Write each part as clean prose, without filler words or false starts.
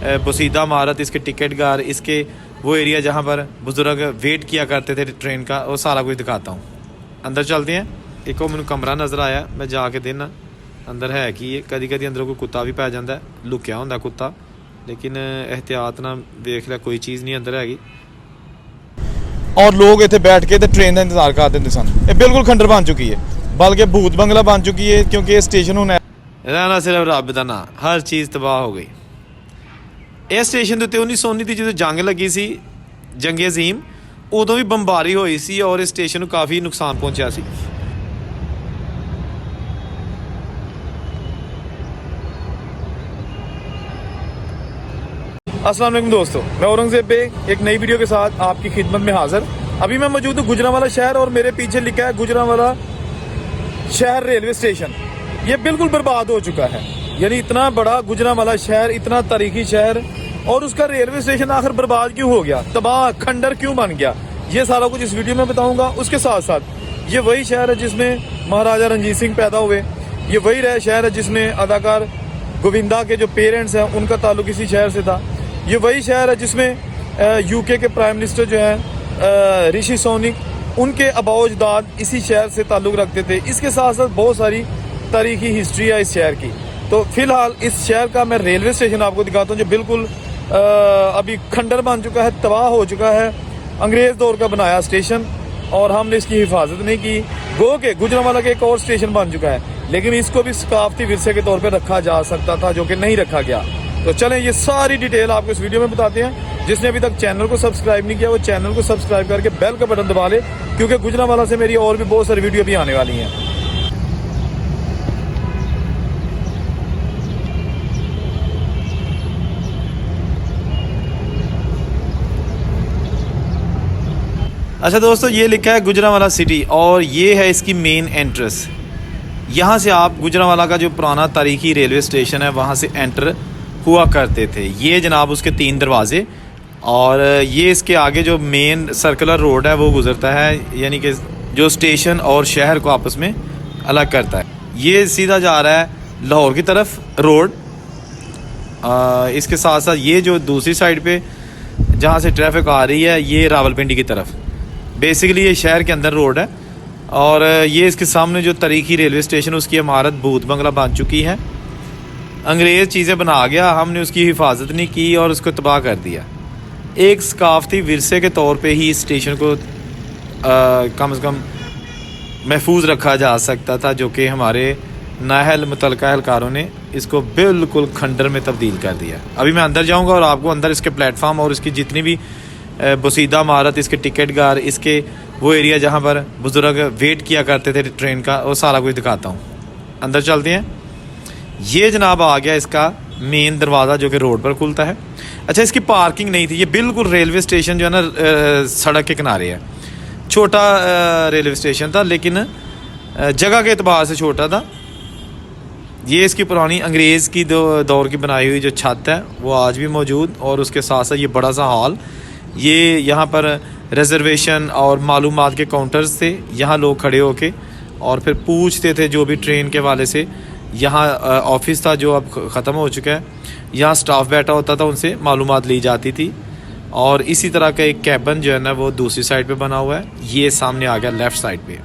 बसीदा इमारत, इसके टिकट घर, इसके वो एरिया जहाँ पर बुजुर्ग वेट किया करते थे ट्रेन का, वो सारा कुछ दिखाता हूँ। अंदर चलते हैं। एक और मैंने कमरा नज़र आया, मैं जाके देना अंदर है कि ये कभी कभी अंदर कोई कुत्ता भी पै जाता है, लुकिया होंदा कुत्ता, लेकिन एहतियात ना देख लिया कोई चीज़ नहीं अंदर हैगी। और लोग इतने बैठ के ट्रेन का इंतजार करते थे सन। ये बिल्कुल खंडर बन चुकी है, बल्कि भूत बंगला बन चुकी है, क्योंकि ये स्टेशन होना रहना सिर्फ रब दा ना, हर चीज़ तबाह हो गई। इस स्टेशन के उत्ते 1919 की जो जंग लगी सी, जंगे अजीम, उदों भी बंबारी हुई सी और इस स्टेशन को काफ़ी नुकसान पहुंचा सी। अस्सलाम वालेकुम दोस्तों, मैं औरंगजेब बेग एक नई वीडियो के साथ आपकी खिदमत में हाजिर। अभी मैं मौजूद हूँ गुजरांवाला शहर और मेरे पीछे लिखा है गुजरांवाला शहर रेलवे स्टेशन। ये बिल्कुल बर्बाद हो चुका है, यानी इतना बड़ा गुजरांवाला शहर, इतना तारीखी शहर, और उसका रेलवे स्टेशन आखिर बर्बाद क्यों हो गया, तबाह खंडर क्यों बन गया, ये सारा कुछ इस वीडियो में बताऊंगा। उसके साथ साथ ये वही शहर है जिसमें महाराजा रणजीत सिंह पैदा हुए, ये वही शहर है जिसमें अदाकार गोविंदा के जो पेरेंट्स हैं उनका ताल्लुक इसी शहर से था, ये वही शहर है जिसमें यूके के प्राइम मिनिस्टर जो हैं ऋषि सोनिक, उनके अबाउजदाद इसी शहर से ताल्लुक़ रखते थे। इसके साथ साथ बहुत सारी तारीखी हिस्ट्री है इस शहर की। तो फिलहाल इस शहर का मैं रेलवे स्टेशन आपको दिखाता हूँ जो बिल्कुल अभी खंडर बन चुका है, तबाह हो चुका है। अंग्रेज़ दौर का बनाया स्टेशन और हमने इसकी हिफाजत नहीं की। गो के गुजरांवाला के एक और स्टेशन बन चुका है, लेकिन इसको भी सकाफती विरसे के तौर पर रखा जा सकता था, जो कि नहीं रखा गया। तो चलें ये सारी डिटेल आपको इस वीडियो में बताते हैं। जिसने अभी तक चैनल को सब्सक्राइब नहीं किया वो चैनल को सब्सक्राइब करके बेल का बटन दबा ले, क्योंकि गुजरांवाला से मेरी और भी बहुत सारी वीडियो भी आने वाली हैं। अच्छा दोस्तों, ये लिखा है गुजरांवाला सिटी और ये है इसकी मेन एंट्रेंस। यहाँ से आप गुजरांवाला का जो पुराना तारीखी रेलवे स्टेशन है वहाँ से एंटर हुआ करते थे। ये जनाब उसके 3 दरवाजे, और ये इसके आगे जो मेन सर्कुलर रोड है वो गुजरता है, यानी कि जो स्टेशन और शहर को आपस में अलग करता है। ये सीधा जा रहा है लाहौर की तरफ रोड। इसके साथ साथ ये जो दूसरी साइड पे जहाँ से ट्रैफिक आ रही है ये रावलपिंडी की तरफ, बेसिकली ये शहर के अंदर रोड है। और ये इसके सामने जो तारीखी रेलवे स्टेशन उसकी इमारत भूत बंगला बन चुकी है। अंग्रेज़ चीज़ें बना गया, हमने उसकी हिफाजत नहीं की और उसको तबाह कर दिया। एक सकाफती विरसे के तौर पे ही इस स्टेशन को कम से कम महफूज रखा जा सकता था, जो कि हमारे नाहल मुतलका एहलकारों ने इसको बिल्कुल खंडर में तब्दील कर दिया। अभी मैं अंदर जाऊंगा और आपको अंदर इसके प्लेटफार्म और इसकी जितनी भी बसीदा इमारत, इसके टिकट घर, इसके वो एरिया जहाँ पर बुजुर्ग वेट किया करते थे ट्रेन का, वो सारा कुछ दिखाता हूँ। अंदर चलते हैं। ये जनाब आ गया इसका मेन दरवाज़ा जो कि रोड पर खुलता है। अच्छा, इसकी पार्किंग नहीं थी, ये बिल्कुल रेलवे स्टेशन जो है ना सड़क के किनारे है। छोटा रेलवे स्टेशन था, लेकिन जगह के एतबार से छोटा था। ये इसकी पुरानी अंग्रेज़ की दौर की बनाई हुई जो छत है वो आज भी मौजूद, और उसके साथ साथ ये बड़ा सा हॉल, ये यहाँ पर रिजर्वेशन और मालूमात के काउंटर्स थे। यहाँ लोग खड़े होके और फिर पूछते थे जो भी ट्रेन के वाले से। यहाँ ऑफिस था जो अब ख़त्म हो चुका है, यहाँ स्टाफ बैठा होता था, उनसे मालूमात ली जाती थी। और इसी तरह का एक कैबिन जो है ना वो दूसरी साइड पे बना हुआ है, ये सामने आ गया लेफ़्ट साइड पे।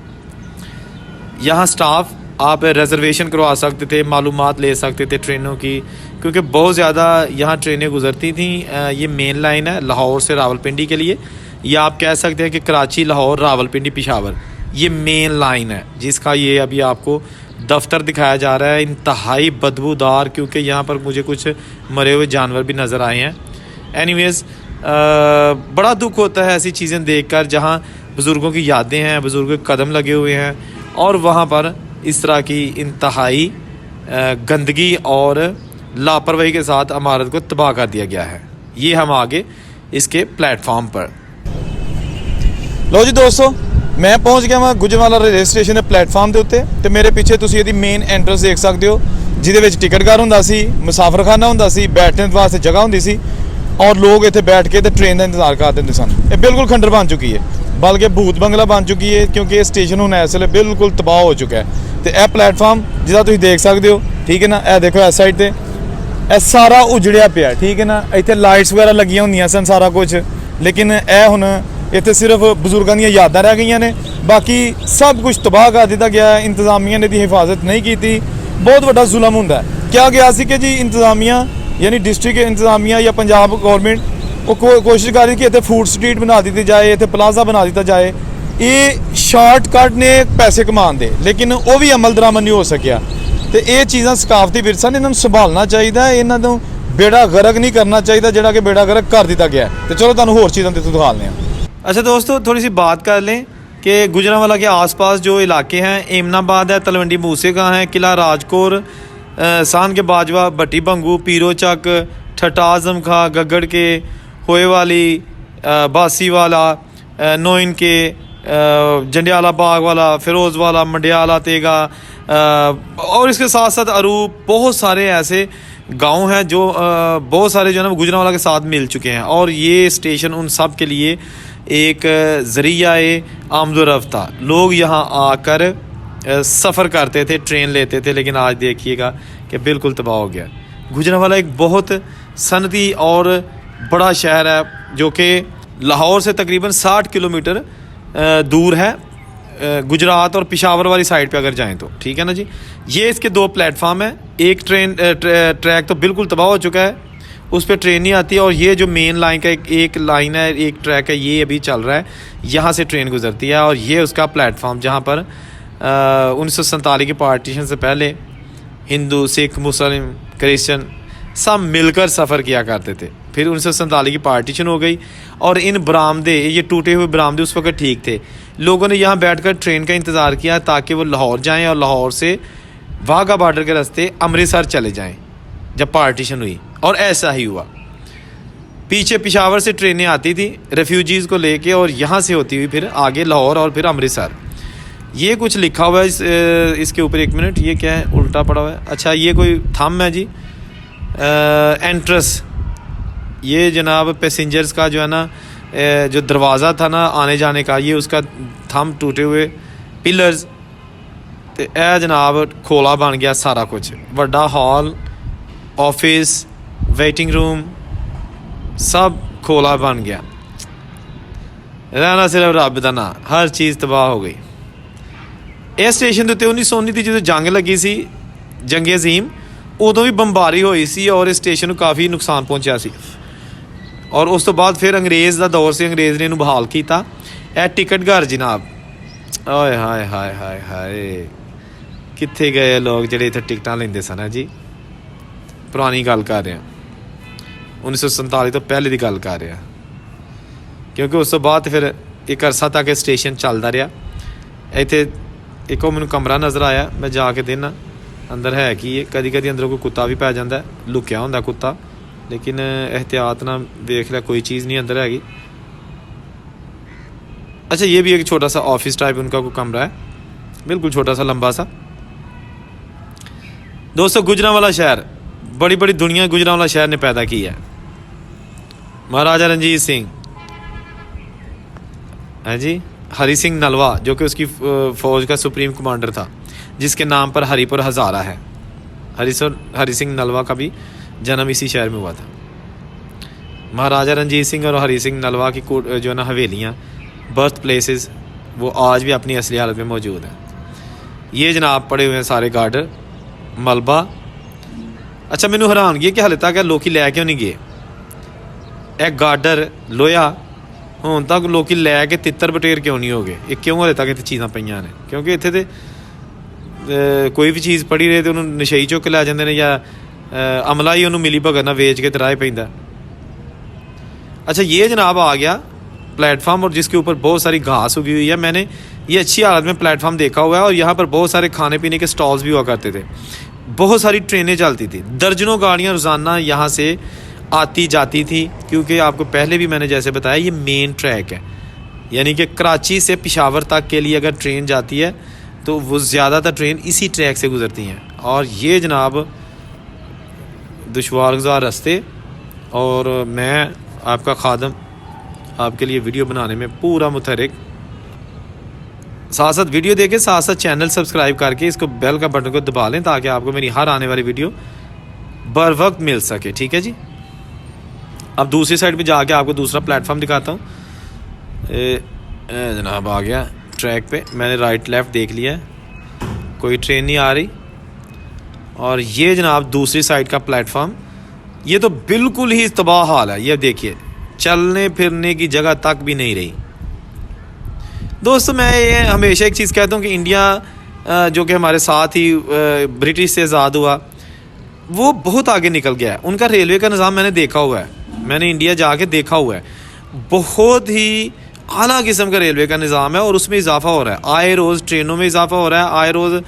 यहाँ स्टाफ आप रिजर्वेशन करवा सकते थे, मालूमात ले सकते थे ट्रेनों की, क्योंकि बहुत ज़्यादा यहाँ ट्रेनें गुजरती थी। ये मेन लाइन है लाहौर से रावलपिंडी के लिए, या आप कह सकते हैं कि कराची, लाहौर, रावलपिंडी, पेशावर, ये मेन लाइन है जिसका ये अभी आपको दफ्तर दिखाया जा रहा है। इंतहाई बदबूदार, क्योंकि यहाँ पर मुझे कुछ मरे हुए जानवर भी नज़र आए हैं। एनीवेज़ बड़ा दुख होता है ऐसी चीज़ें देखकर जहाँ बुज़ुर्गों की यादें हैं, बुज़ुर्गों के कदम लगे हुए हैं, और वहाँ पर इस तरह की इंतहाई गंदगी और लापरवाही के साथ इमारत को तबाह कर दिया गया है। ये हम आगे इसके प्लेटफार्म पर। लो जी दोस्तों, मैं पहुंच गया वहाँ गुजरांवाला रेलवे स्टेशन के प्लेटफार्म के उत्ते, तो मेरे पीछे तुसीं इहदी मेन एंट्रेंस देख सकते हो, जिहदे विच टिकट घर हुंदा सी, मुसाफरखाना हुंदा सी, बैठने वास्ते जगह हुंदी सी, और लोग इत्थे बैठ के ट्रेन का इंतजार करते हुंदे सन। ये बिल्कुल खंडर बन चुकी है, बल्कि भूत बंगला बन चुकी है, क्योंकि ये स्टेशन हुण इस वेले बिल्कुल तबाह हो चुका है। तो यह प्लेटफार्म जिहदा तुसीं देख सकते हो, ठीक है ना, यह देखो इस साइड ते ਇਹ ਸਾਰਾ ਉਜੜਿਆ ਪਿਆ, ਠੀਕ ਹੈ ਨਾ। ਇੱਥੇ ਲਾਈਟਸ ਵਗੈਰਾ ਲੱਗੀਆਂ ਹੁੰਦੀਆਂ ਸਨ, ਸਾਰਾ ਕੁਝ, ਲੇਕਿਨ ਇਹ ਹੁਣ ਇੱਥੇ ਸਿਰਫ ਬਜ਼ੁਰਗਾਂ ਦੀਆਂ ਯਾਦਾਂ ਰਹਿ ਗਈਆਂ ਨੇ। ਬਾਕੀ ਸਭ ਕੁਝ ਤਬਾਹ ਕਰ ਦਿੱਤਾ ਗਿਆ। ਇੰਤਜ਼ਾਮੀਆ ਨੇ ਦੀ ਹਿਫਾਜ਼ਤ ਨਹੀਂ ਕੀਤੀ। ਬਹੁਤ ਵੱਡਾ ਜ਼ੁਲਮ ਹੁੰਦਾ ਹੈ। ਕਿਹਾ ਗਿਆ ਸੀ ਕਿ ਜੀ ਇੰਤਜ਼ਾਮੀਆ ਯਾਨੀ ਡਿਸਟ੍ਰਿਕਟ ਇੰਤਜ਼ਾਮੀਆ ਜਾਂ ਪੰਜਾਬ ਗੌਰਮੈਂਟ ਉਹ ਕੋਸ਼ਿਸ਼ ਕਰ ਰਹੀ ਕਿ ਇੱਥੇ ਫੂਡ ਸਟਰੀਟ ਬਣਾ ਦਿੱਤੀ ਜਾਏ, ਇੱਥੇ ਪਲਾਜ਼ਾ ਬਣਾ ਦਿੱਤਾ ਜਾਏ। ਇਹ ਸ਼ਾਰਟਕਟ ਨੇ ਪੈਸੇ ਕਮਾਉਣ ਦੇ, ਲੇਕਿਨ ਉਹ ਵੀ ਅਮਲ ਦਰਾਮਦ ਨਹੀਂ ਹੋ ਸਕਿਆ। ਤੇ ਇਹ ਚੀਜ਼ਾਂ ਸਕਾਫਤੀ ਵਿਰਸਾ ਨੇ, ਇਹਨਾਂ ਨੂੰ ਸੰਭਾਲਣਾ ਚਾਹੀਦਾ। ਇਹਨਾਂ ਨੂੰ ਬੇੜਾ ਗਰਕ ਨਹੀਂ ਕਰਨਾ ਚਾਹੀਦਾ ਜਿਹੜਾ ਕਿ ਬੇੜਾ ਗਰਕ ਕਰ ਦਿੱਤਾ ਗਿਆ। ਤੇ ਚਲੋ ਤੁਹਾਨੂੰ ਹੋਰ ਚੀਜ਼ਾਂ ਤੇ ਦਿਖਾਉਂਦੇ हैं। अच्छा दोस्तों, थोड़ी सी बात कर लें कि गुजरांवाला के आसपास जो इलाके हैं, एमनाबाद है, तलवंडी मूसेका है, किला राजकोर, सान के बाजवा, भट्टी भंगू, पीरो चक, ठट्टा आजम खां, गगड़ के, होए वाली, बासी वाला, नोइन के, जंडियाला बाग वाला, फिरोज़ वाला, मंडियाला तेगा, और इसके साथ साथ अरूप, बहुत सारे ऐसे गांव हैं जो बहुत सारे जो है ना गुजरांवाला के साथ मिल चुके हैं। और ये स्टेशन उन सब के लिए एक ज़रिया आमदोरफ्त था। लोग यहाँ आकर सफ़र करते थे, ट्रेन लेते थे, लेकिन आज देखिएगा कि बिल्कुल तबाह हो गया। गुजरांवाला एक बहुत सनती और बड़ा शहर है जो कि लाहौर से तकरीबन 60 किलोमीटर दूर है, गुजरात और पेशावर वाली साइड पे अगर जाएं तो, ठीक है ना जी। ये इसके 2 प्लेटफार्म है। एक ट्रैक तो बिल्कुल तबाह हो चुका है, उस पर ट्रेन नहीं आती है। और ये जो मेन लाइन का एक लाइन है, एक ट्रैक है, ये अभी चल रहा है, यहाँ से ट्रेन गुजरती है। और ये उसका प्लेटफार्म जहाँ पर 1947 के पार्टीशन से पहले हिंदू, सिख, मुस्लिम, क्रिश्चियन सब मिलकर सफ़र किया करते थे। फिर 1947 की पार्टीशन हो गई और इन बरामदे, ये टूटे हुए बरामदे उस वक्त ठीक थे। लोगों ने यहाँ बैठकर ट्रेन का इंतज़ार किया ताकि वो लाहौर जाएं और लाहौर से वाघा बॉर्डर के रास्ते अमृतसर चले जाएं जब पार्टीशन हुई। और ऐसा ही हुआ। पीछे पेशावर से ट्रेनें आती थी रेफ्यूजीज़ को लेके, और यहाँ से होती हुई फिर आगे लाहौर और फिर अमृतसर। ये कुछ लिखा हुआ है इसके ऊपर, 1 मिनट, ये क्या है, उल्टा पड़ा हुआ है। अच्छा, ये कोई थंब है जी, एंट्रेंस। ये जनाब पैसेंजर्स का जो है ना जो दरवाज़ा था ना आने जाने का, ये उसका थंब, टूटे हुए पिलर्स। तो यह जनाब खोला बन गया सारा कुछ। बड़ा हॉल, ऑफिस, वेटिंग रूम सब खोला बन गया। रहना सिर्फ रब दा ना, हर चीज़ तबाह हो गई। इस स्टेशन के उत्ते 1919 की जो जंग लगी सी, जंगे अजीम, उदों भी बंबारी हुई सी और इस स्टेशन को काफ़ी नुकसान पहुंचा सी। और उस तो बाद फिर अंग्रेज़ का दौर से अंग्रेज़ ने इन्हू बहाल किया। यह टिकट घर जनाब, ओए हाय हाय हाय हाय, कित्थे गए लोग जिहड़े इत्थे टिकटां लैंदे सन जी। पुरानी गल कर रहे हैं, 1947 तो पहले की गल कर रहे हैं, क्योंकि उस तो बाद फिर एक अरसा तक ये स्टेशन चलता रहा। इत्थे एक मैनू कमरा नज़र आया, मैं जाके देना अंदर है कि कदी कदी अंदरों कोई कुत्ता भी पै जाता है, लुकिया होंदा कुत्ता, लेकिन एहतियात ना देख लिया कोई चीज़ नहीं अंदर हैगी। अच्छा, ये भी एक छोटा सा ऑफिस टाइप उनका कोई कमरा है, बिल्कुल छोटा सा लंबा सा। दोस्तों, गुजरांवाला शहर, बड़ी बड़ी दुनिया गुजरांवाला शहर ने पैदा की है। महाराजा रणजीत सिंह है जी, हरी सिंह नलवा जो कि उसकी फ़ौज का सुप्रीम कमांडर था, जिसके नाम पर हरिपुर हज़ारा है। हरी सिंह नलवा का भी जन्म इसी शहर में हुआ था। महाराजा रणजीत सिंह और हरी सिंह नलवा की जो है ना हवेलियाँ, बर्थ प्लेसेस, वो आज भी अपनी असली हालत में मौजूद हैं। ये जनाब पड़े हुए हैं सारे गार्डर, मलबा। अच्छा, मैनू हैरानगी कि हाले तक लोग लै क्यों नहीं गए। एक गार्डर लोया हुण तक लोग लैके तितर बटेर क्यों नहीं हो गए, ये क्यों हाले तक इत्थे चीज़ां पईयां ने? क्योंकि इत्थे ते कोई भी चीज़ पड़ी रहे तो उन्होंने नशेई चुक लै जांदे ने, या अमला ही उन्होंने मिली भगत नाल वेच के ते राह पैंदा। अच्छा, ये जनाब आ गया प्लेटफार्म, और जिसके ऊपर बहुत सारी घास उगी हुई है। मैंने ये अच्छी हालत में प्लेटफार्म देखा हुआ है, और यहाँ पर बहुत सारे खाने पीने के स्टॉल्स भी हुआ करते थे। बहुत सारी ट्रेनें चलती थी, दर्जनों गाड़ियाँ रोज़ाना यहाँ से आती जाती थी, क्योंकि आपको पहले भी मैंने जैसे बताया ये मेन ट्रैक है, यानी कि कराची से पेशावर तक के लिए अगर ट्रेन जाती है तो वो ज़्यादातर ट्रेन इसी ट्रैक से गुजरती हैं। और ये जनाब दुश्वारगुज़ार रास्ते, और मैं आपका खादम आपके लिए वीडियो बनाने में पूरा मुतहरिक। साथ साथ वीडियो देखें, साथ साथ चैनल सब्सक्राइब करके इसको बेल का बटन को दबा लें, ताकि आपको मेरी हर आने वाली वीडियो बर वक्त मिल सके। ठीक है जी। अब दूसरी साइड पे जाके आपको दूसरा प्लेटफॉर्म दिखाता हूँ। जनाब आ गया ट्रैक पे, मैंने राइट लेफ़्ट देख लिया है, कोई ट्रेन नहीं आ रही। और ये जनाब दूसरी साइड का प्लेटफॉर्म, ये तो बिल्कुल ही तबाह हाल है। ये देखिए, चलने फिरने की जगह तक भी नहीं रही। दोस्तों मैं ये हमेशा एक चीज़ कहता हूँ कि इंडिया जो कि हमारे साथ ही ब्रिटिश से आज़ाद हुआ, वो बहुत आगे निकल गया है। उनका रेलवे का निज़ाम मैंने देखा हुआ है, मैंने इंडिया जाके देखा हुआ है। बहुत ही आला किस्म का रेलवे का निज़ाम है और उसमें इजाफा हो रहा है। आए रोज़ ट्रेनों में इजाफा हो रहा है, आए रोज़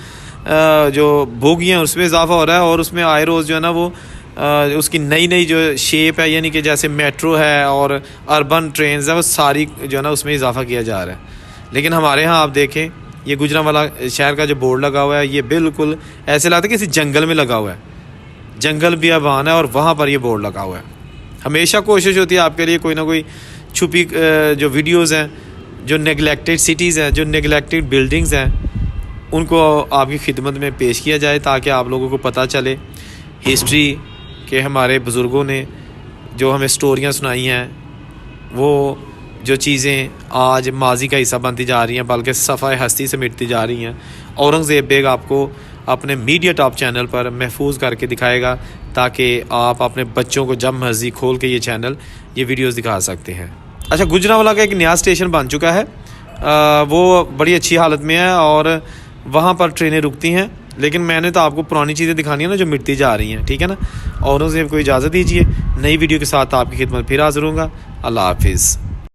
जो बोगियाँ उसमें इजाफा हो रहा है, और उसमें आए रोज़ जो है ना वो उसकी नई नई जो शेप है, यानी कि जैसे मेट्रो है और अर्बन ट्रेन्स है, वो सारी जो है ना उसमें इजाफा किया जा रहा है। लेकिन हमारे यहाँ आप देखें, ये गुजरांवाला शहर का जो बोर्ड लगा हुआ है, ये बिल्कुल ऐसे लगता है कि किसी जंगल में लगा हुआ है। जंगल बियाबान है और वहाँ पर ये बोर्ड लगा हुआ है। हमेशा कोशिश होती है आपके लिए कोई ना कोई छुपी जो वीडियोस हैं, जो नेगलेक्टेड सिटीज़ हैं, जो नेगलेक्टेड बिल्डिंग्स हैं, उनको आपकी खिदमत में पेश किया जाए ताकि आप लोगों को पता चले हिस्ट्री के हमारे बुज़ुर्गों ने जो हमें स्टोरियाँ सुनाई हैं, वो जो चीज़ें आज माजी का हिस्सा बनती जा रही हैं बल्कि सफ़ाए हस्ती से मिटती जा रही हैं। औरंगज़ेब बेग आपको अपने मीडिया टॉप चैनल पर महफूज करके दिखाएगा ताकि आप अपने बच्चों को जब मर्ज़ी खोल के ये चैनल ये वीडियोस दिखा सकते हैं। अच्छा, गुजरांवाला का एक नया स्टेशन बन चुका है, वो बड़ी अच्छी हालत में है और वहाँ पर ट्रेनें रुकती हैं। लेकिन मैंने तो आपको पुरानी चीज़ें दिखानी है ना जो मिटती जा रही हैं। ठीक है ना। औरंगज़ेब को इजाज़त दीजिए, नई वीडियो के साथ आपकी खिदमत फिर हाज़िर होऊंगा। अल्लाह हाफिज़।